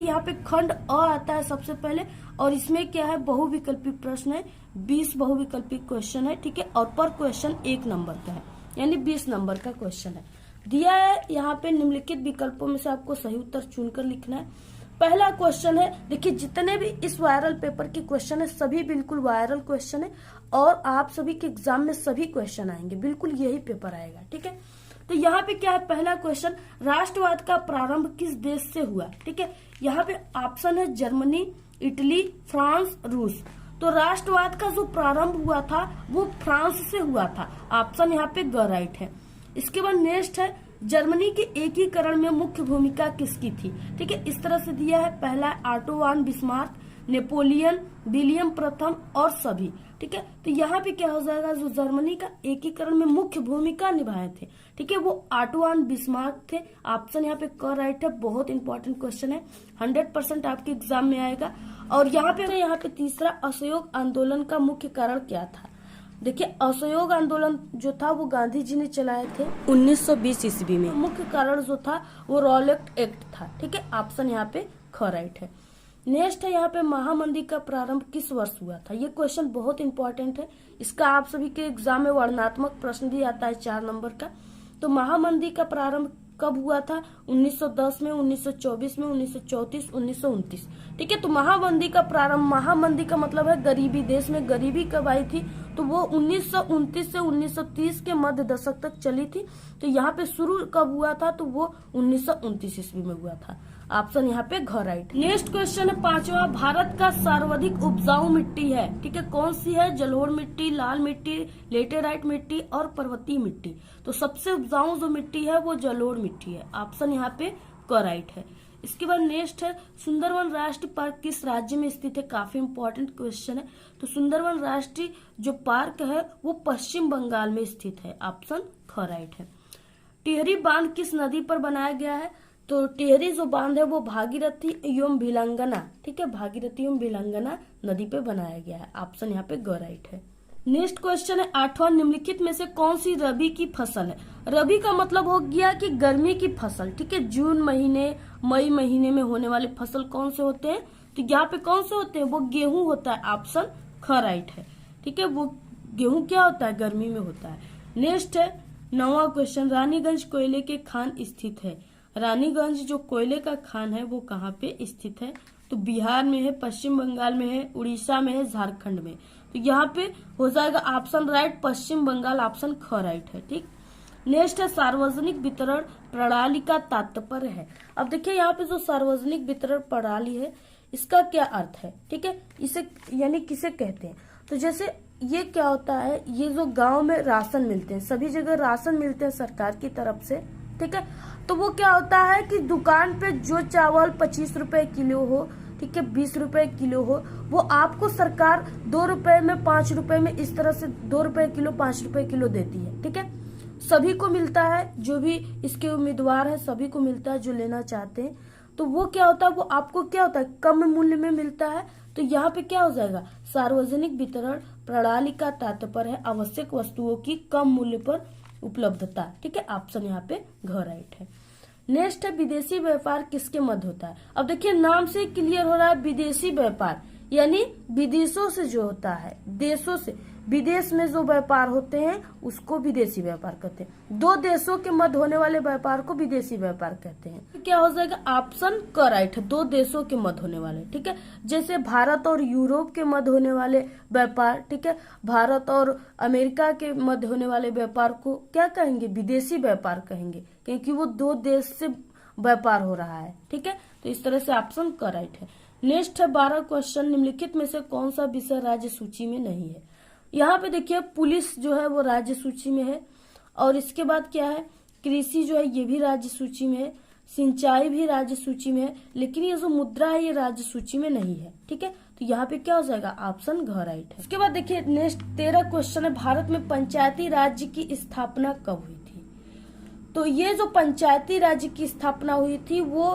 यहाँ पे खंड अ आता है सबसे पहले, और इसमें क्या है, बहुविकल्पी प्रश्न है। 20 बहुविकल्पी क्वेश्चन है, ठीक है। और पर क्वेश्चन 1 नंबर का है, यानी 20 नंबर का क्वेश्चन है। दिया है यहाँ पे निम्नलिखित विकल्पों में से आपको सही उत्तर चुनकर लिखना है। पहला क्वेश्चन है, देखिए जितने भी इस वायरल पेपर के क्वेश्चन है सभी बिल्कुल वायरल क्वेश्चन है, और आप सभी के एग्जाम में सभी क्वेश्चन आएंगे, बिल्कुल यही पेपर आएगा, ठीक है। तो यहाँ पे क्या है, पहला क्वेश्चन, राष्ट्रवाद का प्रारंभ किस देश से हुआ, ठीक है। यहाँ पे ऑप्शन है जर्मनी, इटली, फ्रांस, रूस। तो राष्ट्रवाद का जो प्रारंभ हुआ था वो फ्रांस से हुआ था, ऑप्शन यहाँ पे ग राइट है। इसके बाद नेक्स्ट है, जर्मनी के एकीकरण में मुख्य भूमिका किसकी थी, ठीक है। इस तरह से दिया है, पहला auto von Bismarck, Napoleon, William प्रथम और सभी, ठीक है। तो यहाँ पे क्या हो जाएगा, जो जर्मनी का एकीकरण में मुख्य भूमिका निभाए थे, ठीक है, वो ऑटो वन बिस्मार्क थे। ऑप्शन यहाँ पे क राइट है, बहुत इंपॉर्टेंट क्वेश्चन है, 100% आपके एग्जाम में आएगा। और यहाँ पे तीसरा, असहयोग आंदोलन का मुख्य कारण क्या था। देखिए असहयोग आंदोलन जो था वो गांधी जी ने चलाए थे 1920 ईस्वी में। मुख्य कारण जो था वो रॉलेट एक्ट था, ठीक है। ऑप्शन यहाँ पे ख राइट है। नेक्स्ट है यहाँ पे, महामंदी का प्रारंभ किस वर्ष हुआ था। ये क्वेश्चन बहुत इंपॉर्टेंट है, इसका आप सभी के एग्जाम में वर्णनात्मक प्रश्न भी आता है 4 नंबर का। तो महामंदी का प्रारंभ कब हुआ था, 1910 में, 1924 में, 1934, 1929, ठीक है। तो महामंदी का प्रारंभ, महामंदी का मतलब है गरीबी, देश में गरीबी कब आई थी, तो वो 1929 से 1930 के मध्य दशक तक चली थी। तो यहाँ पे शुरू कब हुआ था, तो वो 1929 ईस्वी में हुआ था। ऑप्शन यहाँ पे घ राइट। नेक्स्ट क्वेश्चन है 5वां, भारत का सर्वाधिक उपजाऊ मिट्टी है, ठीक है, कौन सी है, जलोढ़ मिट्टी, लाल मिट्टी, लेटेराइट मिट्टी और पर्वतीय मिट्टी। तो सबसे उपजाऊ जो मिट्टी है वो जलोढ़ मिट्टी है, ऑप्शन यहाँ पे क राइट है। इसके बाद नेक्स्ट है, सुंदरवन राष्ट्रीय पार्क किस राज्य में स्थित है, काफी इंपॉर्टेंट क्वेश्चन है। तो सुंदरवन राष्ट्रीय जो पार्क है वो पश्चिम बंगाल में स्थित है, ऑप्शन ख राइट है। टिहरी बांध किस नदी पर बनाया गया है, तो टिहरी जो बांध है वो भागीरथी एवं भिलंगना, ठीक है, भागीरथी एवं भिलंगना नदी पे बनाया गया है, ऑप्शन यहाँ पे ग राइट है। नेक्स्ट क्वेश्चन है 8वां, निम्नलिखित में से कौन सी रबी की फसल है। रबी का मतलब हो गया कि गर्मी की फसल, ठीक है, जून महीने, मई महीने में होने वाले फसल कौन से होते हैं, तो यहाँ पे कौन से होते हैं, वो गेहूं होता है, ऑप्शन ख राइट है, ठीक है। वो गेहूं क्या होता है, गर्मी में होता है। नेक्स्ट है 9वां क्वेश्चन, रानीगंज कोयले के खान स्थित है। रानीगंज जो कोयले का खान है वो कहाँ पे स्थित है, तो बिहार में है, पश्चिम बंगाल में है, उड़ीसा में है, झारखंड में। तो यहाँ पे हो जाएगा ऑप्शन राइट, पश्चिम बंगाल, ऑप्शन ख राइट है, ठीक। नेक्स्ट है, सार्वजनिक वितरण प्रणाली का तात्पर्य है। अब देखिए यहाँ पे जो सार्वजनिक वितरण प्रणाली है इसका क्या अर्थ है, ठीक है, इसे यानी किसे कहते हैं। तो जैसे ये क्या होता है, ये जो गांव में राशन मिलते हैं, सभी जगह राशन मिलते हैं सरकार की तरफ से, ठीक है। तो वो क्या होता है कि दुकान पे जो चावल 25 रुपए किलो हो, ठीक है, 20 रुपए किलो हो, वो आपको सरकार 2 रुपए में, 5 रुपए में, इस तरह से 2 रुपए किलो, 5 रुपए किलो देती है, ठीक है। सभी को मिलता है, जो भी इसके उम्मीदवार है सभी को मिलता है, जो लेना चाहते हैं। तो वो क्या होता है, वो आपको क्या होता है, कम मूल्य में मिलता है। तो यहाँ पे क्या हो जाएगा, सार्वजनिक वितरण प्रणाली का तात्पर्य है आवश्यक वस्तुओं की कम मूल्य पर उपलब्धता, ठीक है, ऑप्शन यहाँ पे घ राइट है। नेक्स्ट है, विदेशी व्यापार किसके मध्य होता है। अब देखिए नाम से क्लियर हो रहा है, विदेशी व्यापार यानी विदेशों से जो होता है, देशों से, विदेश में जो व्यापार होते हैं उसको विदेशी व्यापार कहते हैं। 2 देशों के मध्य होने वाले व्यापार को विदेशी व्यापार कहते हैं। तो क्या हो जाएगा, ऑप्शन क राइट है, 2 देशों के मध्य होने वाले, ठीक है। जैसे भारत और यूरोप के मध्य होने वाले व्यापार, ठीक है, भारत और अमेरिका के मध्य होने वाले व्यापार को क्या कहेंगे, विदेशी व्यापार कहेंगे, क्योंकि वो 2 देश से व्यापार हो रहा है, ठीक है। तो इस तरह से ऑप्शन क राइट है। नेक्स्ट है 12 क्वेश्चन, निम्नलिखित में से कौन सा विषय राज्य सूची में नहीं है। यहाँ पे देखिए पुलिस जो है वो राज्य सूची में है, और इसके बाद क्या है, कृषि जो है ये भी राज्य सूची में है, सिंचाई भी राज्य सूची में है, लेकिन ये जो मुद्रा है ये राज्य सूची में नहीं है, ठीक है। तो यहाँ पे क्या हो जाएगा, ऑप्शन घ राइट है। इसके बाद देखिए नेक्स्ट 13 क्वेश्चन है, भारत में पंचायती राज्य की स्थापना कब हुई थी। तो ये जो पंचायती राज्य की स्थापना हुई थी वो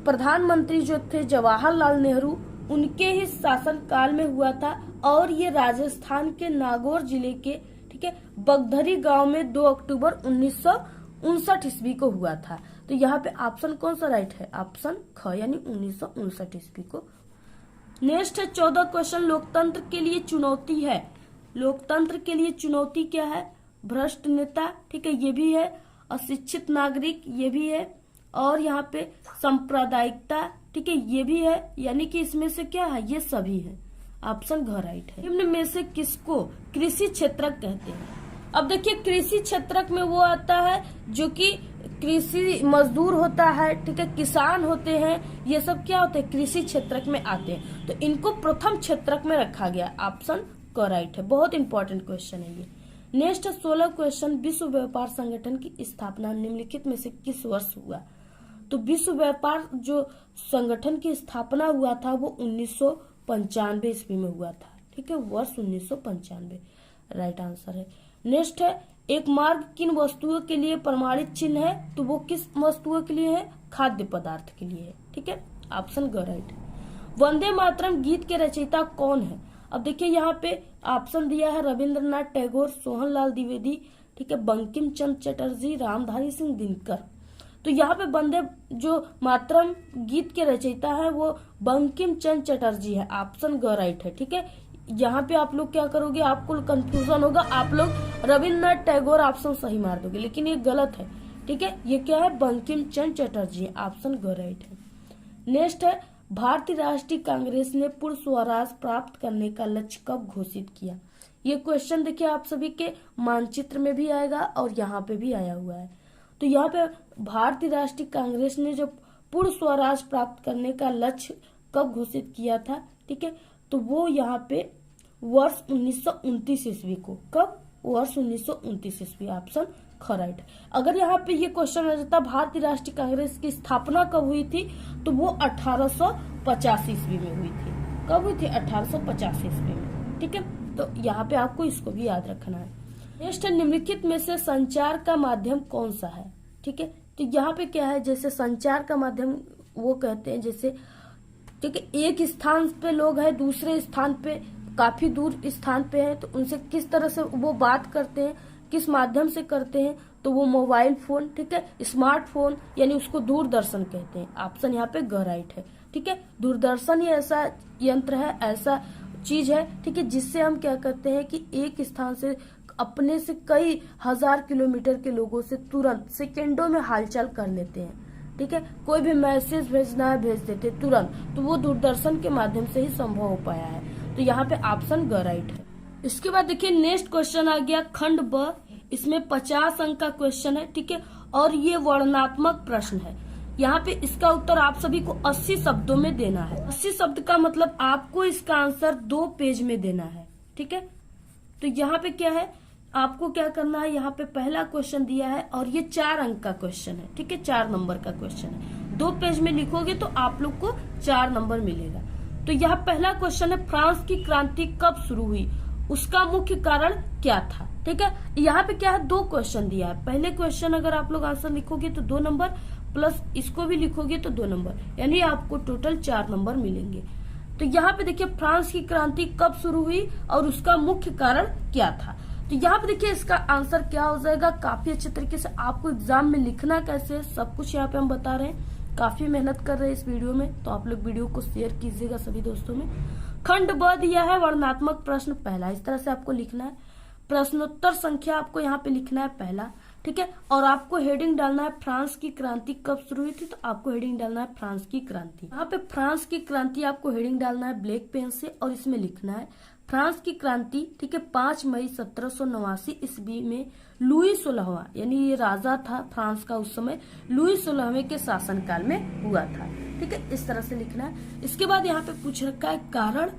प्रधानमंत्री जो थे जवाहरलाल नेहरू, उनके ही शासन काल में हुआ था, और ये राजस्थान के नागौर जिले के, ठीक है, बगधरी गांव में 2 अक्टूबर 1959 ईस्वी को हुआ था। तो यहाँ पे ऑप्शन कौन सा राइट है, ऑप्शन ख यानी 1959 ईस्वी को। नेक्स्ट है 14 क्वेश्चन, लोकतंत्र के लिए चुनौती है। लोकतंत्र के लिए चुनौती क्या है, भ्रष्ट नेता, ठीक है, ये भी है, अशिक्षित नागरिक, ये भी है, और यहाँ पे सांप्रदायिकता, ठीक है, ये भी है, यानी कि इसमें से क्या है, ये सभी है, ऑप्शन घ राइट है। निम्न में से किसको कृषि क्षेत्रक कहते हैं। अब देखिए कृषि क्षेत्रक में वो आता है जो कि कृषि मजदूर होता है, ठीक है, किसान होते हैं, ये सब क्या होते हैं, कृषि क्षेत्रक में आते हैं, तो इनको प्रथम क्षेत्रक में रखा गया, ऑप्शन क राइट है। बहुत इंपॉर्टेंट क्वेश्चन है ये। नेक्स्ट 16 क्वेश्चन, विश्व व्यापार संगठन की स्थापना निम्नलिखित में से किस वर्ष हुआ। तो विश्व व्यापार जो संगठन की स्थापना हुआ था वो 1995 ईस्वी में हुआ था, ठीक है, वर्ष 1995 राइट आंसर है। नेक्स्ट है एक मार्ग किन वस्तुओं के लिए प्रमाणित चिन्ह है, तो वो किस वस्तुओं के लिए है, खाद्य पदार्थ के लिए है, ठीक है, ऑप्शन ग राइट है। वंदे मातरम गीत के रचयिता कौन है। अब देखिए यहाँ पे ऑप्शन दिया है रविंद्रनाथ टैगोर, सोहनलाल द्विवेदी, ठीक है, बंकिम चंद्र चटर्जी, रामधारी सिंह दिनकर। तो यहाँ पे वंदे जो मातरम गीत के रचयिता है वो बंकिम चंद्र चटर्जी है, ऑप्शन ग राइट है, ठीक है। यहाँ पे आप लोग क्या करोगे, आपको कंफ्यूजन होगा, आप लोग रविंद्रनाथ टैगोर ऑप्शन सही मार दोगे, लेकिन ये गलत है, ठीक है, ये क्या है, बंकिम चंद्र चटर्जी, ऑप्शन ग राइट है। नेक्स्ट है भारतीय राष्ट्रीय कांग्रेस ने पूर्ण स्वराज प्राप्त करने का लक्ष्य कब घोषित किया। ये क्वेश्चन देखिए आप सभी के मानचित्र में भी आएगा और यहाँ पे भी आया हुआ है। तो यहाँ पे भारतीय राष्ट्रीय कांग्रेस ने जब पूर्ण स्वराज प्राप्त करने का लक्ष्य कब घोषित किया था, ठीक है, तो वो यहाँ पे वर्ष 1929 ईस्वी को, कब, वर्ष 1929 ईस्वी, ऑप्शन ख राइट। अगर यहाँ पे ये क्वेश्चन आ जाता भारतीय राष्ट्रीय कांग्रेस की स्थापना कब हुई थी, तो वो 1850 ईस्वी में हुई थी। कब हुई थी, 1850 ईस्वी में, ठीक है, तो यहाँ पे आपको इसको भी याद रखना है। नेक्स्ट निम्नलिखित में से संचार का माध्यम कौन सा है, ठीक है, तो यहाँ पे क्या है, जैसे संचार का माध्यम वो कहते हैं जैसे, ठीक है, एक स्थान पे लोग हैं, दूसरे स्थान पे काफी दूर स्थान पे हैं, तो उनसे किस तरह से वो बात करते हैं, किस माध्यम से करते हैं, तो वो मोबाइल फोन, ठीक है, स्मार्टफोन, यानी उसको दूरदर्शन कहते हैं, ऑप्शन यहाँ पे ग राइट है, ठीक है। दूरदर्शन ही ऐसा यंत्र है, ऐसा चीज है, ठीक है, जिससे हम क्या करते हैं कि एक स्थान से अपने से कई हजार किलोमीटर के लोगों से तुरंत सेकेंडों में हालचाल कर लेते हैं, ठीक है, कोई भी मैसेज भेजना है भेज देते तुरंत, तो वो दूरदर्शन के माध्यम से ही संभव हो पाया है, तो यहाँ पे ऑप्शन ग राइट है। इसके बाद देखिए नेक्स्ट क्वेश्चन आ गया खंड ब, इसमें 50 अंक का क्वेश्चन है, ठीक है, और ये वर्णनात्मक प्रश्न है। यहाँ पे इसका उत्तर आप सभी को 80 शब्दों में देना है। 80 शब्द का मतलब आपको इसका आंसर 2 पेज में देना है, ठीक है। तो यहाँ पे क्या है, आपको क्या करना है, यहाँ पे पहला क्वेश्चन दिया है और ये 4 अंक का क्वेश्चन है, ठीक है, 4 नंबर का क्वेश्चन है। 2 पेज में लिखोगे तो आप लोग को 4 नंबर मिलेगा। तो यहाँ पहला क्वेश्चन है फ्रांस की क्रांति कब शुरू हुई, उसका मुख्य कारण क्या था, ठीक है। यहाँ पे क्या है, 2 क्वेश्चन दिया है। पहले क्वेश्चन अगर आप लोग आंसर लिखोगे तो 2 नंबर, प्लस इसको भी लिखोगे तो 2 नंबर, यानी आपको टोटल 4 नंबर मिलेंगे। तो यहाँ पे देखिए फ्रांस की क्रांति कब शुरू हुई और उसका मुख्य कारण क्या था। तो यहाँ पे देखिए इसका आंसर क्या हो जाएगा, काफी अच्छे तरीके से आपको एग्जाम में लिखना कैसे सब कुछ यहाँ पे हम बता रहे हैं। काफी मेहनत कर रहे हैं इस वीडियो में, तो आप लोग वीडियो को शेयर कीजिएगा सभी दोस्तों में। खंड ब दिया है वर्णनात्मक प्रश्न पहला, इस तरह से आपको लिखना है। प्रश्नोत्तर संख्या आपको यहाँ पे लिखना है पहला, ठीक है, और आपको हेडिंग डालना है फ्रांस की क्रांति कब शुरू हुई थी, तो आपको हेडिंग डालना है फ्रांस की क्रांति। यहाँ पे फ्रांस की क्रांति आपको हेडिंग डालना है ब्लैक पेन से और इसमें लिखना है फ्रांस की क्रांति, ठीक है, 5 मई 1789 ईस्वी में लुई 16वां, यानी ये राजा था फ्रांस का उस समय, लुई 16वें के शासनकाल में हुआ था, ठीक है, इस तरह से लिखना है। इसके बाद यहाँ पे पूछ रखा है कारण,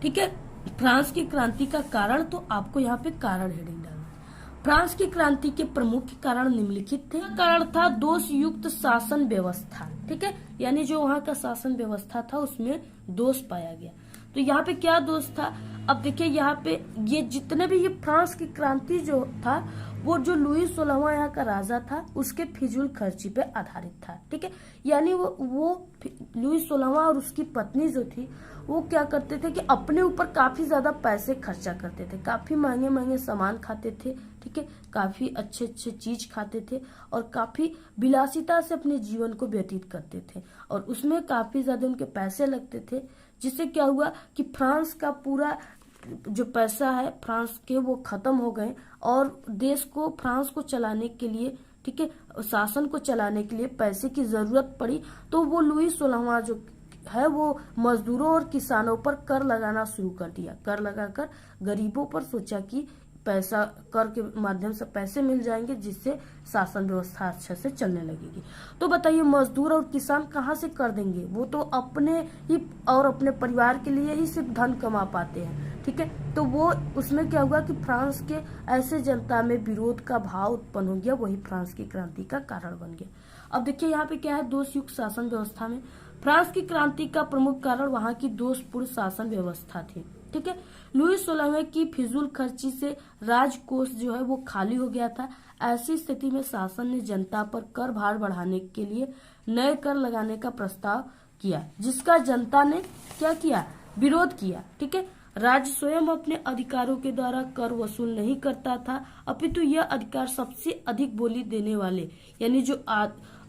ठीक है, फ्रांस की क्रांति का कारण, तो आपको यहाँ पे कारण हेडिंग डालना है। फ्रांस की क्रांति के प्रमुख कारण निम्नलिखित थे। कारण था दोष युक्त शासन व्यवस्था, ठीक है, यानी जो वहाँ का शासन व्यवस्था था उसमें दोष पाया गया। तो यहाँ पे क्या दोष था, अब देखिए यहाँ पे ये जितने भी ये फ्रांस की क्रांति जो था वो जो लुई 16वां यहाँ का राजा था उसके फिजूल खर्ची पे आधारित था। ठीक है, यानी वो लुई 16वां और उसकी पत्नी जो थी वो क्या करते थे कि अपने ऊपर काफी ज्यादा पैसे खर्चा करते थे, काफी महंगे महंगे सामान खाते थे। ठीक है, काफी अच्छे अच्छे चीज खाते थे और काफी विलासिता से अपने जीवन को व्यतीत करते थे और उसमें काफी ज्यादा उनके पैसे लगते थे, जिससे क्या हुआ कि फ्रांस का पूरा जो पैसा है फ्रांस के वो खत्म हो गए और देश को फ्रांस को चलाने के लिए, ठीक है, शासन को चलाने के लिए पैसे की जरूरत पड़ी। तो वो लुई 16वां जो है वो मजदूरों और किसानों पर कर लगाना शुरू कर दिया। कर लगाकर गरीबों पर सोचा कि पैसा कर के माध्यम से पैसे मिल जाएंगे जिससे शासन व्यवस्था अच्छे से चलने लगेगी। तो बताइए मजदूर और किसान कहाँ से कर देंगे, वो तो अपने ही और अपने परिवार के लिए ही सिर्फ धन कमा पाते हैं। ठीक है, तो वो उसमें क्या हुआ कि फ्रांस के ऐसे जनता में विरोध का भाव उत्पन्न हो गया, वही फ्रांस की क्रांति का कारण बन गया। अब देखिए यहाँ पे क्या है, दोषयुक्त शासन व्यवस्था में फ्रांस की क्रांति का प्रमुख कारण वहां की दोषपूर्ण शासन व्यवस्था थी। ठीक है, लुई 16वें की फिजूल खर्ची से राजकोष जो है वो खाली हो गया था। ऐसी स्थिति में शासन ने जनता पर कर भार बढ़ाने के लिए नए कर लगाने का प्रस्ताव किया, जिसका जनता ने क्या किया, विरोध किया। ठीक है, राज्य स्वयं अपने अधिकारों के द्वारा कर वसूल नहीं करता था, अपितु यह अधिकार सबसे अधिक बोली देने वाले यानी जो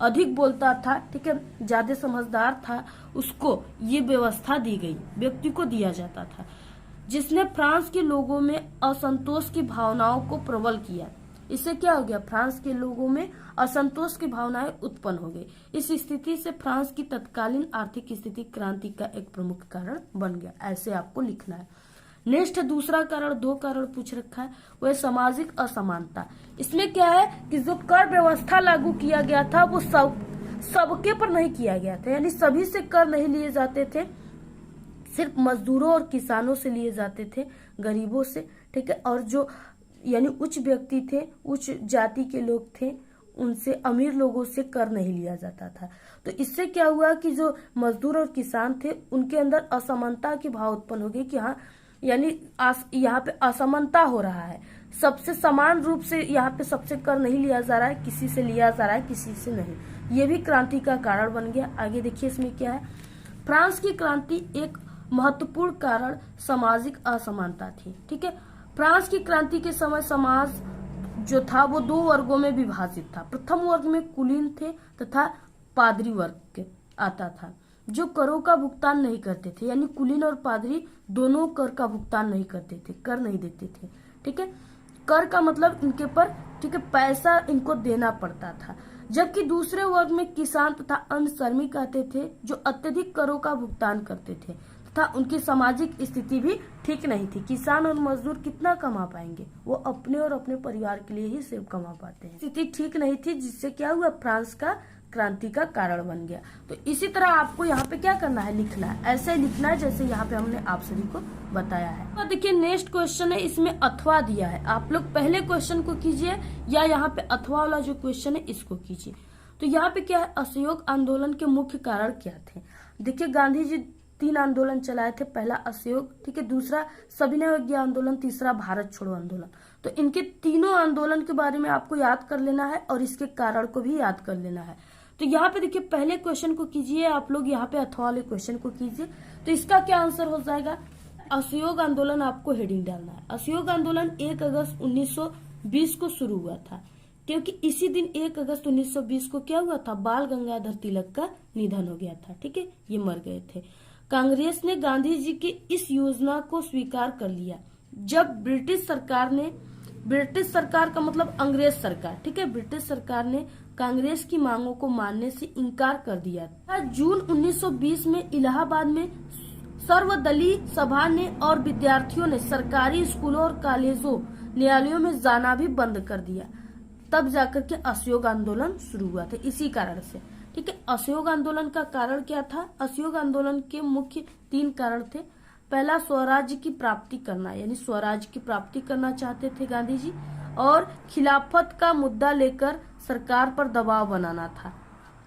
अधिक बोलता था, ठीक है, ज्यादा समझदार था, उसको ये व्यवस्था दी गई, व्यक्ति को दिया जाता था, जिसने फ्रांस के लोगों में असंतोष की भावनाओं को प्रबल किया। इससे क्या हो गया, फ्रांस के लोगों में असंतोष की भावनाएं उत्पन्न हो गई। इस स्थिति से फ्रांस की तत्कालीन आर्थिक स्थिति क्रांति का एक प्रमुख कारण बन गया। ऐसे आपको लिखना है। नेक्स्ट दूसरा कारण, दो कारण पूछ रखा है, वह सामाजिक असमानता। इसमें क्या है कि जो कर व्यवस्था लागू किया गया था वो सबके पर नहीं किया गया था, यानी सभी से कर नहीं लिए जाते थे, सिर्फ मजदूरों और किसानों से लिए जाते थे, गरीबों से। ठीक है, और जो यानी उच्च व्यक्ति थे, उच्च जाति के लोग थे, उनसे, अमीर लोगों से कर नहीं लिया जाता था। तो इससे क्या हुआ कि जो मजदूर और किसान थे उनके अंदर असमानता की भाव उत्पन्न हो गई कि हाँ, यानी यहाँ पे असमानता हो रहा है, सबसे समान रूप से यहाँ पे सबसे कर नहीं लिया जा रहा है, किसी से लिया जा रहा है, किसी से नहीं। ये भी क्रांति का कारण बन गया। आगे देखिए इसमें क्या है, फ्रांस की क्रांति एक महत्वपूर्ण कारण सामाजिक असमानता थी। ठीक है, फ्रांस की क्रांति के समय समाज जो था वो दो वर्गों में विभाजित था। प्रथम वर्ग में कुलीन थे तथा पादरी वर्ग के आता था, जो करों का भुगतान नहीं करते थे, यानी कुलीन और पादरी दोनों कर का भुगतान नहीं करते थे, कर नहीं देते थे। ठीक है, कर का मतलब इनके पर, ठीक है, पैसा इनको देना पड़ता था। जबकि दूसरे वर्ग में किसान तथा अन्य श्रमिक आते थे, जो अत्यधिक करों का भुगतान करते थे तथा उनकी सामाजिक स्थिति भी ठीक नहीं थी। किसान और मजदूर कितना कमा पाएंगे, वो अपने और अपने परिवार के लिए ही सिर्फ कमा पाते हैं। स्थिति ठीक नहीं थी, जिससे क्या हुआ, फ्रांस का क्रांति का कारण बन गया। तो इसी तरह आपको यहाँ पे क्या करना है, लिखना है, ऐसे ही लिखना है जैसे यहाँ पे हमने आप सभी को बताया है। तो देखिए नेक्स्ट क्वेश्चन है, इसमें अथवा दिया है। आप लोग पहले क्वेश्चन को कीजिए या यहाँ पे अथवा वाला जो क्वेश्चन है इसको कीजिए। तो यहाँ पे क्या है, असहयोग आंदोलन के मुख्य कारण क्या थे। देखिए गांधी जी 3 आंदोलन चलाए थे, पहला असहयोग, ठीक है, दूसरा सविनय अवज्ञा आंदोलन, तीसरा भारत छोड़ो आंदोलन। तो इनके तीनों आंदोलन के बारे में आपको याद कर लेना है और इसके कारण को भी याद कर लेना है। तो यहाँ पे देखिए पहले क्वेश्चन को कीजिए आप लोग, यहाँ पे अथवा वाले क्वेश्चन को कीजिए। तो इसका क्या आंसर हो जाएगा, असहयोग आंदोलन आपको हेडिंग डालना है। असहयोग आंदोलन 1 अगस्त 1920 को शुरू हुआ था, क्योंकि इसी दिन 1 अगस्त 1920 को क्या हुआ था, बाल गंगाधर तिलक का निधन हो गया था। ठीक है, ये मर गए थे। कांग्रेस ने गांधी जी की इस योजना को स्वीकार कर लिया जब ब्रिटिश सरकार का मतलब अंग्रेज सरकार, ठीक है, ब्रिटिश सरकार ने कांग्रेस की मांगों को मानने से इनकार कर दिया था। जून 1920 में इलाहाबाद में सर्वदलीय सभा ने और विद्यार्थियों ने सरकारी स्कूलों और कॉलेजों, न्यायालयों में जाना भी बंद कर दिया। तब जाकर के असहयोग आंदोलन शुरू हुआ था, इसी कारण से। ठीक है, असहयोग आंदोलन का कारण क्या था, असहयोग आंदोलन के मुख्य 3 कारण थे। पहला, स्वराज्य की प्राप्ति करना, यानी स्वराज्य की प्राप्ति करना चाहते थे गांधी जी, और खिलाफत का मुद्दा लेकर सरकार पर दबाव बनाना था।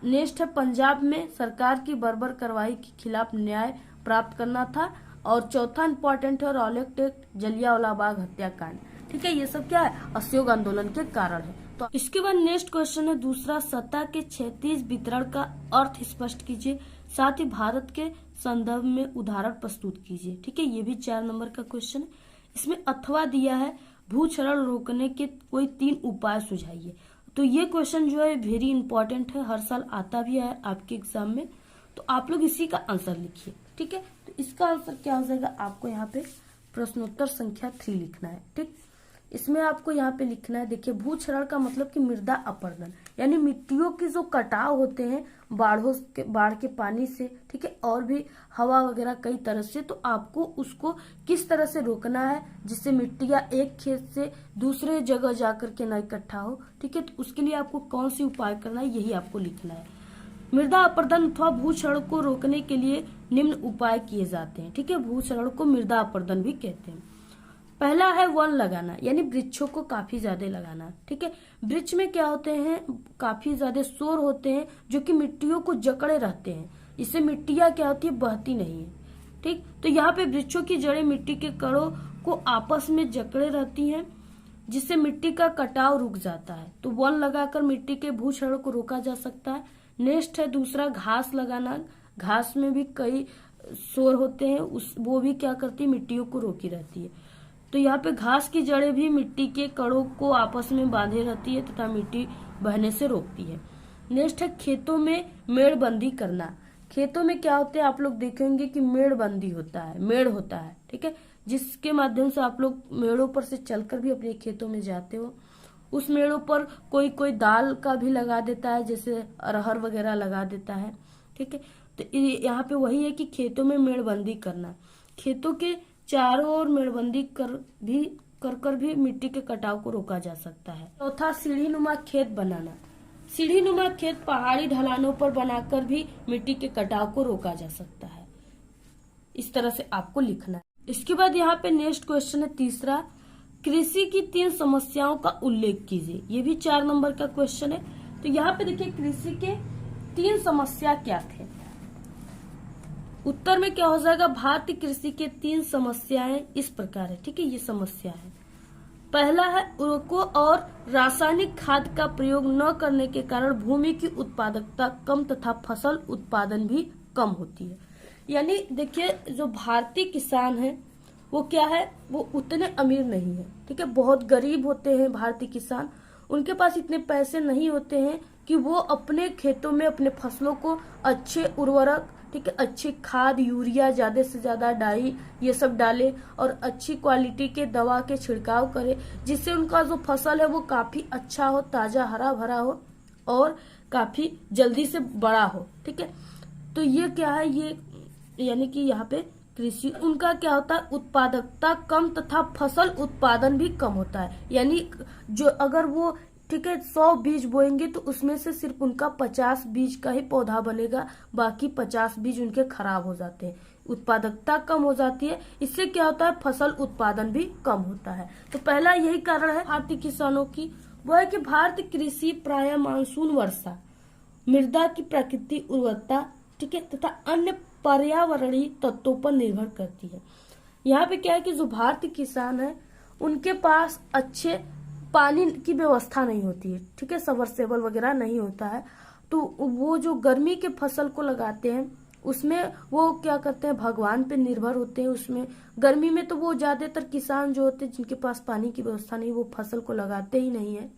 नेक्स्ट है, पंजाब में सरकार की बर्बर कार्रवाई के खिलाफ न्याय प्राप्त करना था। और चौथा इंपॉर्टेंट है, रॉलेट एक्ट, जलियांवाला बाग हत्याकांड। ठीक है, ये सब क्या है, असहयोग आंदोलन के कारण है। तो इसके बाद नेक्स्ट क्वेश्चन है दूसरा, सत्ता के क्षैतिज वितरण का अर्थ स्पष्ट कीजिए, साथ ही भारत के संदर्भ में उदाहरण प्रस्तुत कीजिए। ठीक है, ये भी 4 नंबर का क्वेश्चन है। इसमें अथवा दिया है, भूक्षरण रोकने के कोई 3 उपाय सुझाइए। तो ये क्वेश्चन जो है वेरी इंपॉर्टेंट है, हर साल आता भी है आपके एग्जाम में, तो आप लोग इसी का आंसर लिखिए। ठीक है, तो इसका आंसर क्या हो जाएगा, आपको यहाँ पे प्रश्नोत्तर संख्या 3 लिखना है। ठीक, इसमें आपको यहाँ पे लिखना है, देखिए भूक्षरण का मतलब कि मृदा अपरदन, यानी मिट्टियों की जो कटाव होते हैं बाढ़ के पानी से, ठीक है, और भी हवा वगैरह कई तरह से, तो आपको उसको किस तरह से रोकना है जिससे मिट्टियां एक खेत से दूसरे जगह जाकर के न इकट्ठा हो। ठीक है, तो उसके लिए आपको कौन सी उपाय करना है, यही आपको लिखना है। मृदा अपरदन अथवा भूक्षरण को रोकने के लिए निम्न उपाय किए जाते हैं। ठीक है, भूक्षरण को मृदा अपरदन भी कहते हैं। पहला है वन लगाना, यानी वृक्षों को काफी ज्यादा लगाना। ठीक है, वृक्ष में क्या होते हैं, काफी ज्यादा शोर होते हैं जो कि मिट्टियों को जकड़े रहते हैं, इससे मिट्टियां क्या होती है, बहती नहीं है। ठीक, तो यहाँ पे वृक्षों की जड़ें मिट्टी के कणों को आपस में जकड़े रहती हैं, जिससे मिट्टी का कटाव रुक जाता है। तो वन लगाकर मिट्टी के भूक्षरण को रोका जा सकता है। नेक्स्ट है दूसरा, घास लगाना। घास में भी कई शोर होते हैं, वो भी क्या करती है, मिट्टियों को रोकी रहती है। तो यहाँ पे घास की जड़ें भी मिट्टी के कणों को आपस में बांधे रहती है तथा मिट्टी बहने से रोकती है। नेक्स्ट है खेतों में मेड़बंदी करना। खेतों में क्या होते हैं, आप लोग देखेंगे कि मेड़बंदी होता है, मेड़ होता है। ठीक है, जिसके माध्यम से आप लोग मेड़ों पर से चलकर भी अपने खेतों में जाते हो। उस मेड़ों पर कोई कोई दाल का भी लगा देता है, जैसे अरहर वगैरह लगा देता है। ठीक है, तो यहाँ पे वही है कि खेतों में मेड़बंदी करना, खेतों के चारों ओर मेड़बंदी कर भी मिट्टी के कटाव को रोका जा सकता है। चौथा, सीढ़ी नुमा खेत बनाना। सीढ़ी नुमा खेत पहाड़ी ढलानों पर बनाकर भी मिट्टी के कटाव को रोका जा सकता है। इस तरह से आपको लिखना है। इसके बाद यहाँ पे नेक्स्ट क्वेश्चन है तीसरा, कृषि की 3 समस्याओं का उल्लेख कीजिए। ये भी 4 नंबर का क्वेश्चन है। तो यहाँ पे देखिए कृषि के 3 समस्या क्या थे। उत्तर में क्या हो जाएगा, भारतीय कृषि के 3 समस्याएं इस प्रकार है। ठीक है, ये समस्या है। पहला है उर्वरकों और रासायनिक खाद का प्रयोग न करने के कारण भूमि की उत्पादकता कम तथा फसल उत्पादन भी कम होती है। यानी देखिए जो भारतीय किसान है वो क्या है, वो उतने अमीर नहीं है। ठीक है, बहुत गरीब होते हैं भारतीय किसान, उनके पास इतने पैसे नहीं होते हैं कि वो अपने खेतों में अपने फसलों को अच्छे उर्वरक, ठीक है, अच्छी खाद, यूरिया, ज्यादा से ज्यादा डाई, ये सब डाले और अच्छी क्वालिटी के दवा के छिड़काव करे, जिससे उनका जो फसल है वो काफी अच्छा हो, ताजा हरा भरा हो और काफी जल्दी से बड़ा हो। ठीक है, तो ये क्या है, ये यानी कि यहाँ पे कृषि उनका क्या होता है, उत्पादकता कम तथा फसल उत्पादन भी कम होता है। यानी जो अगर वो ठीक है 100 बीज बोएंगे तो उसमें से सिर्फ उनका 50 बीज का ही पौधा बनेगा, बाकी 50 बीज उनके खराब हो जाते हैं, उत्पादकता कम हो जाती है। इससे क्या होता है, फसल उत्पादन भी कम होता है। तो पहला यही कारण है भारतीय किसानों की, वो है कि भारतीय कृषि प्राय मानसून वर्षा, मृदा की प्राकृतिक उर्वरता, ठीक है, तथा अन्य पर्यावरणीय तत्वों पर निर्भर करती है। यहाँ पे क्या है कि जो भारतीय किसान है उनके पास अच्छे पानी की व्यवस्था नहीं होती है। ठीक है, सबमर्सिबल वगैरह नहीं होता है, तो वो जो गर्मी के फसल को लगाते हैं उसमें वो क्या करते हैं, भगवान पे निर्भर होते हैं। उसमें गर्मी में तो वो ज्यादातर किसान जो होते हैं जिनके पास पानी की व्यवस्था नहीं, वो फसल को लगाते ही नहीं है।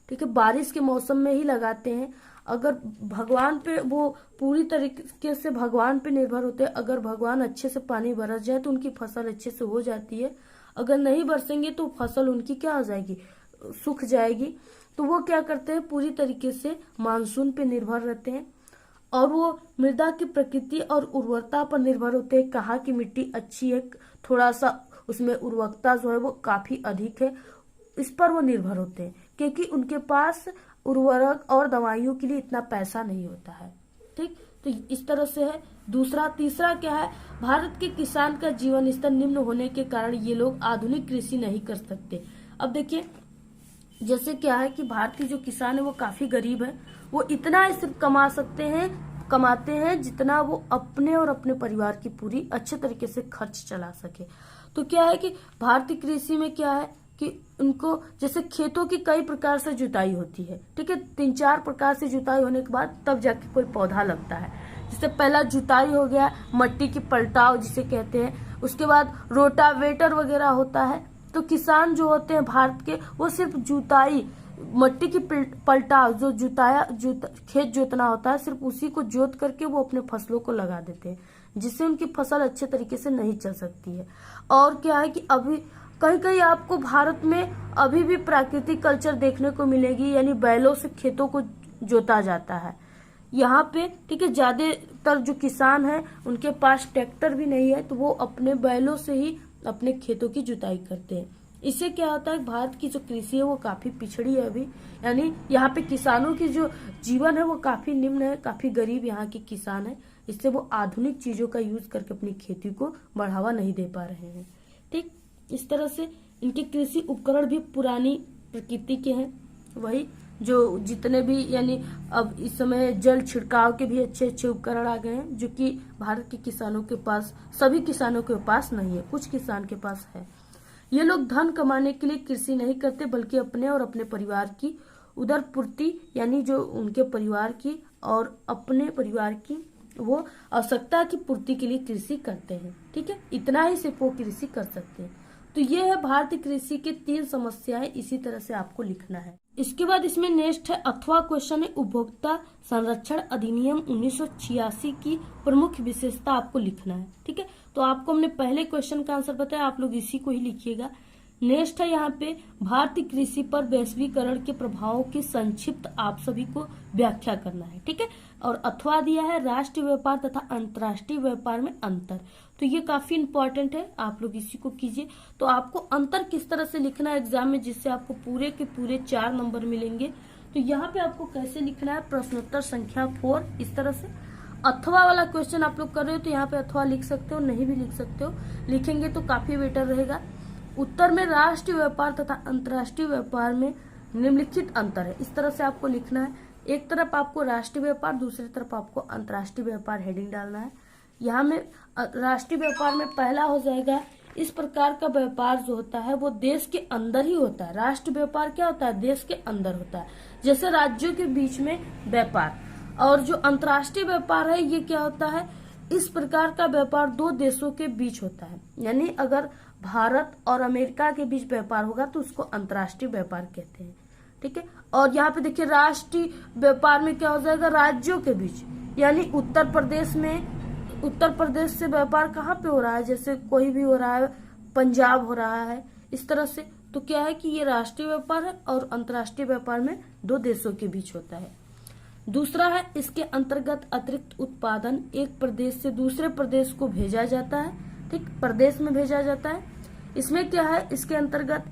ठीक है, बारिश के मौसम में ही लगाते हैं। अगर भगवान पे वो पूरी तरीके से भगवान पे निर्भर होते हैं, अगर भगवान अच्छे से पानी बरस जाए तो उनकी फसल अच्छे से हो जाती है, अगर नहीं बरसेंगे तो फसल उनकी क्या हो जाएगी, सूख जाएगी। तो वो क्या करते हैं, पूरी तरीके से मानसून पे निर्भर रहते हैं और वो मृदा की प्रकृति और उर्वरता पर निर्भर होते हैं। कहाँ की मिट्टी अच्छी है, थोड़ा सा उसमें उर्वरता जो है वो काफी अधिक है, इस पर वो निर्भर होते हैं, क्योंकि उनके पास उर्वरक और दवाइयों के लिए इतना पैसा नहीं होता है। ठीक, तो इस तरह से है। दूसरा, तीसरा क्या है, भारत के किसान का जीवन स्तर निम्न होने के कारण ये लोग आधुनिक कृषि नहीं कर सकते। अब देखिए जैसे क्या है कि भारतीय जो किसान है वो काफी गरीब है, वो इतना सिर्फ कमाते हैं जितना वो अपने और अपने परिवार की पूरी अच्छे तरीके से खर्च चला सके। तो क्या है कि भारतीय कृषि में क्या है कि उनको जैसे खेतों की कई प्रकार से जुताई होती है, ठीक है, 3-4 प्रकार से जुताई होने के बाद तब जाके कोई पौधा लगता है। जैसे पहला जुताई हो गया, मट्टी की पलटाव जिसे कहते हैं, उसके बाद रोटावेटर वगैरह होता है। तो किसान जो होते हैं भारत के, वो सिर्फ जुताई, मट्टी की पलटाव, जो खेत जोतना होता है, सिर्फ उसी को जोत करके वो अपने फसलों को लगा देते हैं, जिससे उनकी फसल अच्छे तरीके से नहीं चल सकती है। और क्या है कि अभी कहीं कहीं आपको भारत में अभी भी प्राकृतिक कल्चर देखने को मिलेगी, यानी बैलों से खेतों को जोता जाता है यहाँ पे, ठीक है। ज्यादातर जो किसान हैं उनके पास ट्रैक्टर भी नहीं है, तो वो अपने बैलों से ही अपने खेतों की जुताई करते हैं। इससे क्या होता है, भारत की जो कृषि है वो काफी पिछड़ी है अभी, यानी यहाँ पे किसानों की जो जीवन है वो काफी निम्न है, काफी गरीब यहाँ के किसान है। इससे वो आधुनिक चीजों का यूज करके अपनी खेती को बढ़ावा नहीं दे पा रहे हैं, ठीक। इस तरह से इनके कृषि उपकरण भी पुरानी प्रकृति के हैं, वही जो जितने भी, यानी अब इस समय जल छिड़काव के भी अच्छे अच्छे उपकरण आ गए हैं, जो कि भारत के किसानों के पास, सभी किसानों के पास नहीं है, कुछ किसान के पास है। ये लोग धन कमाने के लिए कृषि नहीं करते, बल्कि अपने और अपने परिवार की उदर पूर्ति, यानी जो उनके परिवार की और अपने परिवार की वो आवश्यकता की पूर्ति के लिए कृषि करते हैं, ठीक है। इतना ही सिर्फ वो कृषि कर सकते हैं। तो ये है भारतीय कृषि के 3 समस्याएं, इसी तरह से आपको लिखना है। इसके बाद इसमें नेक्स्ट है अथवा क्वेश्चन है, उपभोक्ता संरक्षण अधिनियम 1986 की प्रमुख विशेषता आपको लिखना है, ठीक है। तो आपको हमने पहले क्वेश्चन का आंसर बताया, आप लोग इसी को ही लिखिएगा। नेक्स्ट है यहाँ पे भारतीय कृषि पर वैश्वीकरण के प्रभावों की संक्षिप्त आप सभी को व्याख्या करना है, ठीक है। और अथवा दिया है राष्ट्रीय व्यापार तथा अंतर्राष्ट्रीय व्यापार में अंतर, तो ये काफी इंपॉर्टेंट है, आप लोग इसी को कीजिए। तो आपको अंतर किस तरह से लिखना है एग्जाम में, जिससे आपको पूरे के पूरे 4 नंबर मिलेंगे। तो यहाँ पे आपको कैसे लिखना है, प्रश्नोत्तर संख्या 4 इस तरह से। अथवा वाला क्वेश्चन आप लोग कर रहे हो तो यहाँ पे अथवा लिख सकते हो, नहीं भी लिख सकते हो, लिखेंगे तो काफी बेटर रहेगा। उत्तर में राष्ट्रीय व्यापार तथा अंतर्राष्ट्रीय व्यापार में निम्नलिखित अंतर है, इस तरह से आपको लिखना है। एक तरफ आपको राष्ट्रीय व्यापार, दूसरी तरफ आपको अंतर्राष्ट्रीय व्यापार हेडिंग डालना है। यहाँ में राष्ट्रीय व्यापार में पहला हो जाएगा, इस प्रकार का व्यापार जो होता है वो देश के अंदर ही होता है। राष्ट्रीय व्यापार क्या होता है, देश के अंदर होता है, जैसे राज्यों के बीच में व्यापार। और जो अंतर्राष्ट्रीय व्यापार है ये क्या होता है, इस प्रकार का व्यापार 2 देशों के बीच होता है, यानी अगर भारत और अमेरिका के बीच व्यापार होगा तो उसको अंतर्राष्ट्रीय व्यापार कहते हैं, ठीक है। और यहाँ पे देखिए राष्ट्रीय व्यापार में क्या हो जाएगा, राज्यों के बीच, यानी उत्तर प्रदेश से व्यापार कहाँ पे हो रहा है, जैसे कोई भी हो रहा है, पंजाब हो रहा है, इस तरह से। तो क्या है कि ये राष्ट्रीय व्यापार है, और अंतर्राष्ट्रीय व्यापार में 2 देशों के बीच होता है। दूसरा है, इसके अंतर्गत अतिरिक्त उत्पादन एक प्रदेश से दूसरे प्रदेश को भेजा जाता है, ठीक, प्रदेश में भेजा जाता है। इसमें क्या है, इसके अंतर्गत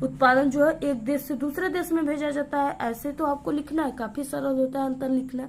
उत्पादन जो है एक देश से दूसरे देश में भेजा जाता है, ऐसे तो आपको लिखना है, काफी सरल होता है अंतर लिखना।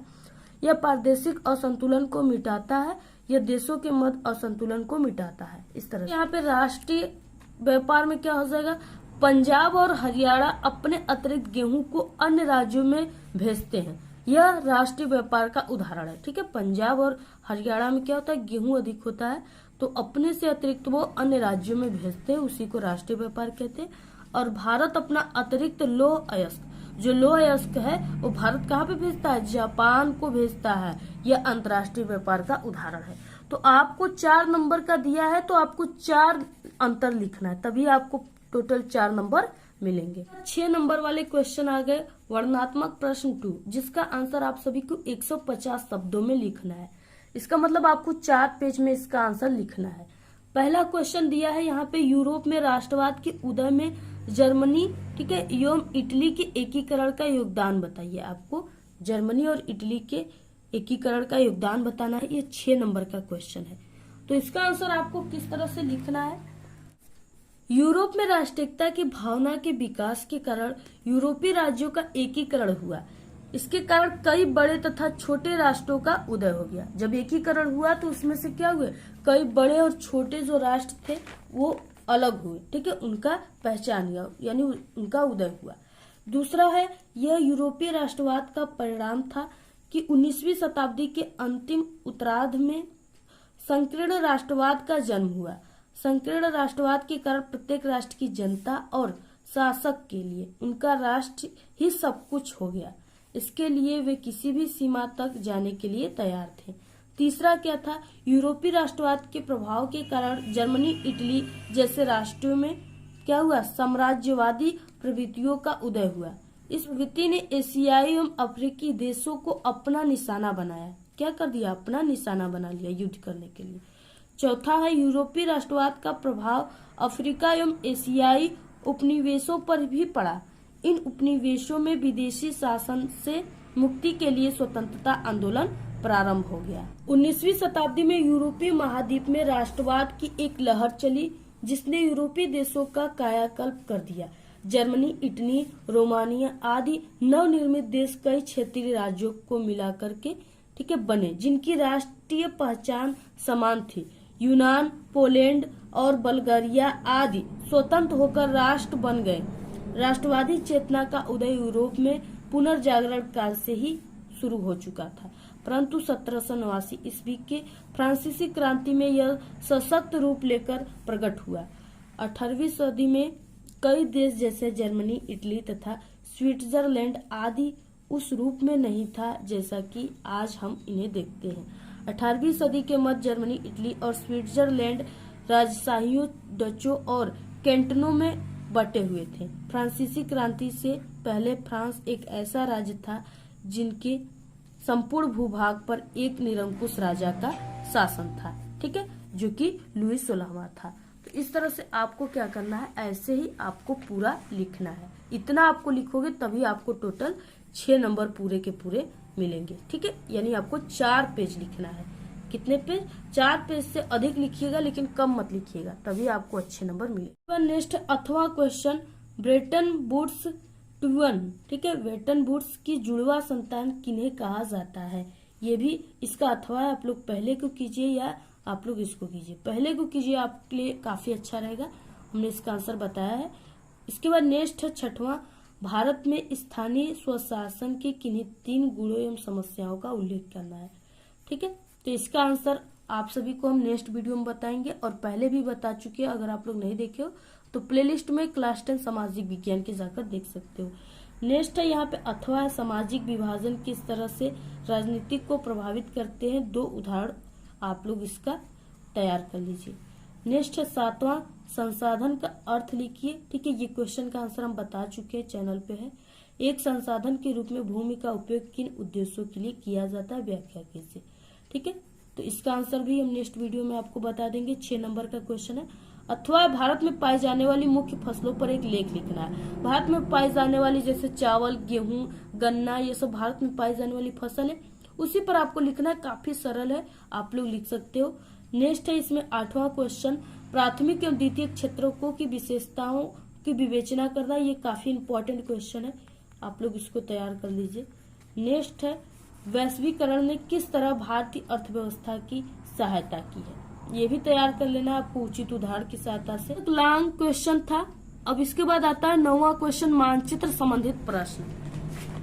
यह प्रादेशिक असंतुलन को मिटाता है, यह देशों के मध्य असंतुलन को मिटाता है, इस तरह। यहाँ पे राष्ट्रीय व्यापार में क्या हो जाएगा, पंजाब और हरियाणा अपने अतिरिक्त गेहूं को अन्य राज्यों में भेजते हैं, यह राष्ट्रीय व्यापार का उदाहरण है, ठीक है। पंजाब और हरियाणा में क्या होता है, गेहूं अधिक होता है, तो अपने से अतिरिक्त वो अन्य राज्यों में भेजते हैं, उसी को राष्ट्रीय व्यापार कहते हैं। और भारत अपना अतिरिक्त लौह अयस्क, जो लौह अयस्क है वो भारत कहाँ पे भेजता है, जापान को भेजता है, यह अंतर्राष्ट्रीय व्यापार का उदाहरण है। तो आपको 4 नंबर का दिया है, तो आपको 4 अंतर लिखना है, तभी आपको टोटल 4 नंबर मिलेंगे। 6 नंबर वाले क्वेश्चन आ गए, वर्णनात्मक प्रश्न 2, जिसका आंसर आप सभी को 150 शब्दों में लिखना है। इसका मतलब आपको 4 पेज में इसका आंसर लिखना है। पहला क्वेश्चन दिया है यहाँ पे, यूरोप में राष्ट्रवाद के उदय में जर्मनी, ठीक है, एवं इटली के एकीकरण का योगदान बताइए। आपको जर्मनी और इटली के एकीकरण का योगदान बताना है, ये 6 नंबर का क्वेश्चन है। तो इसका आंसर आपको किस तरह से लिखना है, यूरोप में राष्ट्रीयता की भावना के विकास के कारण यूरोपीय राज्यों का एकीकरण हुआ, इसके कारण कई बड़े तथा छोटे राष्ट्रों का उदय हो गया। जब एकीकरण हुआ तो उसमें से क्या हुए, कई बड़े और छोटे जो राष्ट्र थे वो अलग हुए, ठीक है, उनका पहचान हुआ, यानी उनका उदय हुआ। दूसरा है, यह यूरोपीय राष्ट्रवाद का परिणाम था कि 19वीं शताब्दी के अंतिम उत्तरार्ध में संकीर्ण राष्ट्रवाद का जन्म हुआ। संकीर्ण राष्ट्रवाद के कारण प्रत्येक राष्ट्र की जनता और शासक के लिए उनका राष्ट्र ही सब कुछ हो गया। इसके लिए वे किसी भी सीमा तक जाने के लिए तैयार थे। तीसरा क्या था, यूरोपीय राष्ट्रवाद के प्रभाव के कारण जर्मनी, इटली जैसे राष्ट्रों में क्या हुआ, साम्राज्यवादी प्रवृत्तियों का उदय हुआ। इस प्रवृत्ति ने एशियाई एवं अफ्रीकी देशों को अपना निशाना बनाया। क्या कर दिया, अपना निशाना बना लिया युद्ध करने के लिए। चौथा है, यूरोपीय राष्ट्रवाद का प्रभाव अफ्रीका एवं एशियाई उपनिवेशों पर भी पड़ा। इन उपनिवेशों में विदेशी शासन से मुक्ति के लिए स्वतंत्रता आंदोलन प्रारंभ हो गया। 19वीं शताब्दी में यूरोपीय महाद्वीप में राष्ट्रवाद की एक लहर चली जिसने यूरोपीय देशों का कायाकल्प कर दिया। जर्मनी, इटली, रोमानिया आदि नवनिर्मित देश कई क्षेत्रीय राज्यों को मिलाकर के बने जिनकी राष्ट्रीय पहचान समान थी। यूनान, पोलैंड और बल्गारिया आदि स्वतंत्र होकर राष्ट्र बन गए। राष्ट्रवादी चेतना का उदय यूरोप में पुनर्जागरण काल से ही शुरू हो चुका था, परंतु 1789 ईस्वी के फ्रांसीसी क्रांति में यह सशक्त रूप लेकर प्रकट हुआ। 18वीं सदी में कई देश जैसे जर्मनी, इटली तथा स्विट्जरलैंड आदि उस रूप में नहीं था जैसा कि आज हम इन्हें देखते हैं। 18वीं सदी के मध्य जर्मनी, इटली और स्विट्जरलैंड राजशाहियों, डचों और कैंटनों में बटे हुए थे। फ्रांसीसी क्रांति से पहले फ्रांस एक ऐसा राज्य था जिनके संपूर्ण भूभाग पर एक निरंकुश राजा का शासन था, ठीक है, जो कि लुई 16वां था। तो इस तरह से आपको क्या करना है, ऐसे ही आपको पूरा लिखना है। इतना आपको लिखोगे तभी आपको टोटल 6 नंबर पूरे के पूरे मिलेंगे, ठीक है। यानी आपको 4 पेज लिखना है। कितने पेज, 4 पेज से अधिक लिखिएगा लेकिन कम मत लिखिएगा, तभी आपको अच्छे नंबर मिलेंगे। नेक्स्ट अथवा क्वेश्चन, ब्रेटन वुड्स ट्विन, ठीक है, ब्रेटन वुड्स की जुड़वा संतान किन्हें कहा जाता है। ये भी इसका अथवा है, आप लोग पहले को कीजिए या आप लोग इसको कीजिए। पहले को कीजिए, आपके लिए काफी अच्छा रहेगा, हमने इसका आंसर बताया है। इसके बाद नेक्स्ट है 6वां, भारत में स्थानीय स्वशासन के किन्हीं 3 गुणों एवं समस्याओं का उल्लेख करना है, ठीक है। तो इसका आंसर आप सभी को हम नेक्स्ट वीडियो में बताएंगे और पहले भी बता चुके हैं। अगर आप लोग नहीं देखे हो तो प्लेलिस्ट में क्लास 10 सामाजिक विज्ञान के जाकर देख सकते हो। नेक्स्ट है यहाँ पे अथवा है, सामाजिक विभाजन किस तरह से राजनीति को प्रभावित करते हैं। 2 उदाहरण आप लोग इसका तैयार कर लीजिए। नेक्स्ट है 7वां, संसाधन का अर्थ लिखिए, ठीक है। ये क्वेश्चन का आंसर हम बता चुके हैं, चैनल पे है। एक संसाधन के रूप में भूमि का उपयोग किन उद्देश्यों के लिए किया जाता है, व्याख्या कीजिए, ठीक है। तो इसका आंसर भी हम नेक्स्ट वीडियो में आपको बता देंगे। 6 नंबर का क्वेश्चन है। अथवा भारत में पाई जाने वाली मुख्य फसलों पर एक लेख लिखना है। भारत में पाई जाने वाली जैसे चावल, गेहूं, गन्ना, ये सब भारत में पाई जाने वाली फसल है, उसी पर आपको लिखना है। काफी सरल है, आप लोग लिख सकते हो। नेक्स्ट है इसमें 8वां क्वेश्चन, प्राथमिक एवं द्वितीयक क्षेत्रों की विशेषताओं की विवेचना करना। ये काफी इंपॉर्टेंट क्वेश्चन है, आप लोग इसको तैयार कर लीजिए। नेक्स्ट है वैश्वीकरण ने किस तरह भारतीय अर्थव्यवस्था की सहायता की है, ये भी तैयार कर लेना आपको उचित उदाहरण की सहायता से। एक लॉन्ग क्वेश्चन था। अब इसके बाद आता है 9वां क्वेश्चन, मानचित्र संबंधित प्रश्न।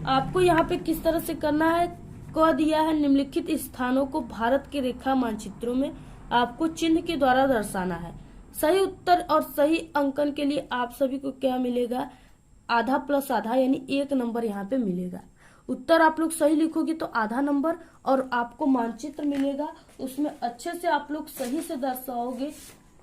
आपको यहाँ पे किस तरह से करना है, कह दिया है निम्नलिखित स्थानों को भारत के रेखा मानचित्रों में आपको चिन्ह के द्वारा दर्शाना है। सही उत्तर और सही अंकन के लिए आप सभी को क्या मिलेगा, आधा प्लस आधा, यानी 1 नंबर यहाँ पे मिलेगा। उत्तर आप लोग सही लिखोगे तो आधा नंबर, और आपको मानचित्र मिलेगा उसमें अच्छे से आप लोग सही से दर्शाओगे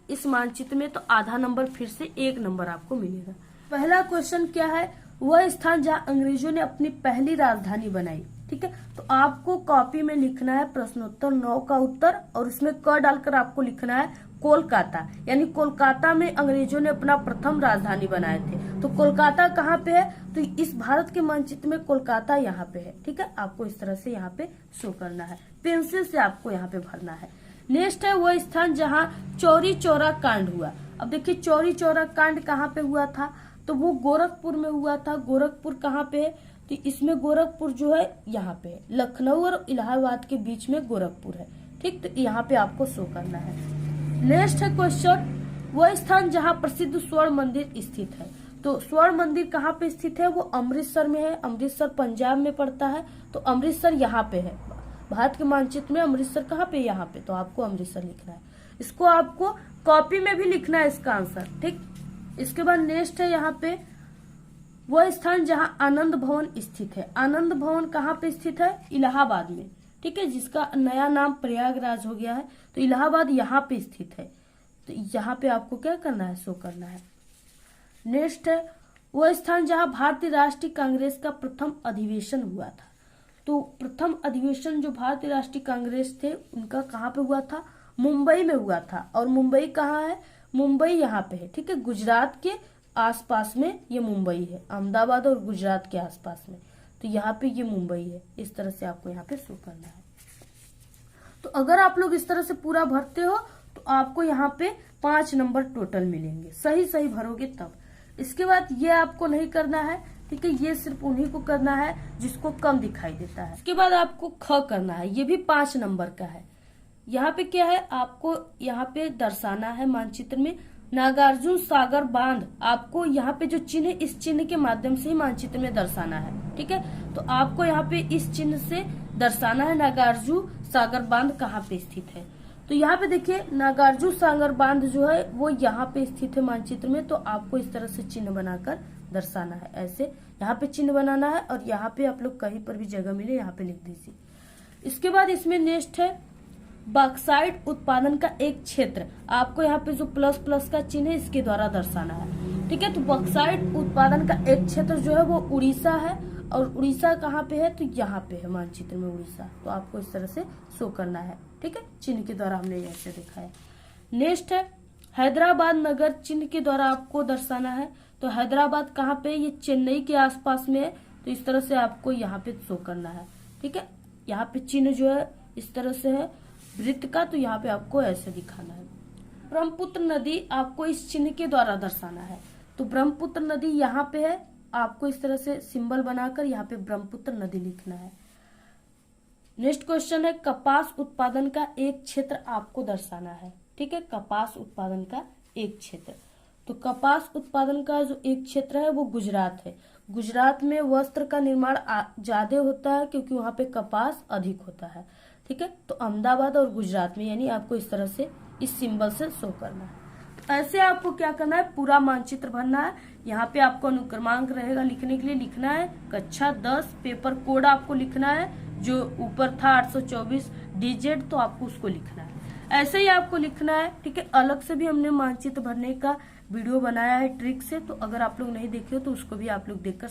इस मानचित्र में तो आधा नंबर, फिर से 1 नंबर आपको मिलेगा। पहला क्वेश्चन क्या है, वह स्थान जहां अंग्रेजों ने अपनी पहली राजधानी बनाई, ठीक है। तो आपको कॉपी में लिखना है प्रश्नोत्तर 9 का उत्तर, और उसमें क डालकर आपको लिखना है कोलकाता, यानी कोलकाता में अंग्रेजों ने अपना प्रथम राजधानी बनाए थे। तो कोलकाता कहाँ पे है, तो इस भारत के मानचित्र में कोलकाता यहाँ पे है, ठीक है। आपको इस तरह से यहाँ पे शो करना है, पेंसिल से आपको यहाँ पे भरना है। नेक्स्ट है वह स्थान जहाँ चौरी चौरा कांड हुआ। अब देखिए चौरी चौरा कांड कहाँ पे हुआ था, तो वो गोरखपुर में हुआ था। गोरखपुर कहाँ पे है, तो इसमें गोरखपुर जो है यहाँ पे है, लखनऊ और इलाहाबाद के बीच में गोरखपुर है, ठीक। तो यहाँ पे आपको शो करना है। नेक्स्ट है क्वेश्चन, वह स्थान जहाँ प्रसिद्ध स्वर्ण मंदिर स्थित है। तो स्वर्ण मंदिर कहाँ पे स्थित है, वो अमृतसर में है। अमृतसर पंजाब में पड़ता है, तो अमृतसर यहाँ पे है। भारत के मानचित्र में अमृतसर कहाँ पे, यहाँ पे, तो आपको अमृतसर लिखना है। इसको आपको कॉपी में भी लिखना है इसका आंसर, ठीक। इसके बाद नेक्स्ट है यहाँ पे वह स्थान जहां आनंद भवन स्थित है। आनंद भवन कहाँ पे स्थित है? इलाहाबाद में, ठीक है, जिसका नया नाम प्रयागराज हो गया है। तो इलाहाबाद यहाँ पे स्थित है, तो यहाँ पे आपको क्या करना है? शो करना है। नेक्स्ट है वह स्थान जहां भारतीय राष्ट्रीय कांग्रेस का प्रथम अधिवेशन हुआ था। तो प्रथम अधिवेशन जो भारतीय राष्ट्रीय कांग्रेस थे उनका कहाँ पे हुआ था? मुंबई में हुआ था। और मुंबई कहाँ है? मुंबई यहाँ पे है, ठीक है, गुजरात के आसपास में ये मुंबई है, अहमदाबाद और गुजरात के आसपास में। तो यहाँ पे ये मुंबई है। इस तरह से आपको यहाँ पे शो करना है। तो अगर आप लोग इस तरह से पूरा भरते हो तो आपको यहाँ पे 5 नंबर टोटल मिलेंगे। सही सही भरोगे तब। इसके बाद ये आपको नहीं करना है, ठीक है, ये सिर्फ उन्हीं को करना है जिसको कम दिखाई देता है। इसके बाद आपको ख करना है, ये भी 5 नंबर का है। यहाँ पे क्या है? आपको यहाँ पे दर्शाना है मानचित्र में नागार्जुन सागर बांध। आपको यहाँ पे जो चिन्ह है इस चिन्ह के माध्यम से ही मानचित्र में दर्शाना है, ठीक है। तो आपको यहाँ पे इस चिन्ह से दर्शाना है नागार्जुन सागर बांध कहाँ पे स्थित है। तो यहाँ पे देखिए नागार्जुन सागर बांध जो है वो यहाँ पे स्थित है मानचित्र में। तो आपको इस तरह से चिन्ह बनाकर दर्शाना है। ऐसे यहाँ पे चिन्ह बनाना है और यहाँ पे आप लोग कहीं पर भी जगह मिले यहाँ पे लिख दीजिए। इसके बाद इसमें नेक्स्ट है बॉक्साइट उत्पादन का एक क्षेत्र। आपको यहाँ पे जो प्लस प्लस का चिन्ह है इसके द्वारा दर्शाना है, ठीक है। तो बॉक्साइट उत्पादन का एक क्षेत्र जो है वो उड़ीसा है। और उड़ीसा कहाँ पे है? तो यहाँ पे है मानचित्र में उड़ीसा। तो आपको इस तरह से शो करना है, ठीक है, चिन्ह के द्वारा हमने ऐसे देखा है। नेक्स्ट है हैदराबाद नगर चिन्ह के द्वारा आपको दर्शाना है। तो हैदराबाद कहाँ पे? ये चेन्नई के आसपास में है। तो इस तरह से आपको यहाँ पे शो करना है, ठीक है। यहाँ पे चिन्ह जो है इस तरह से है वृत्त का। तो यहाँ पे आपको ऐसे दिखाना है। ब्रह्मपुत्र नदी आपको इस चिन्ह के द्वारा दर्शाना है। तो ब्रह्मपुत्र नदी यहाँ पे है। आपको इस तरह से सिंबल बनाकर यहाँ पे ब्रह्मपुत्र नदी लिखना है। नेक्स्ट क्वेश्चन है कपास उत्पादन का एक क्षेत्र आपको दर्शाना है, ठीक है, कपास उत्पादन का एक क्षेत्र। तो कपास उत्पादन का जो एक क्षेत्र है वो गुजरात है। गुजरात में वस्त्र का निर्माण ज्यादा होता है क्योंकि वहां पे कपास अधिक होता है, ठीक है। तो अहमदाबाद और गुजरात में, यानी आपको इस तरह से इस सिंबल से शो करना है। ऐसे आपको क्या करना है? पूरा मानचित्र भरना है। यहाँ पे आपको अनुक्रमांक रहेगा लिखने के लिए, लिखना है कक्षा 10 पेपर कोड आपको लिखना है। जो ऊपर था 824 डिजिट, तो आपको उसको लिखना है। ऐसे ही आपको लिखना है, ठीक है। अलग से भी हमने मानचित्र भरने का वीडियो बनाया है ट्रिक से, तो अगर आप लोग नहीं देखे हो तो उसको भी आप लोग देखकर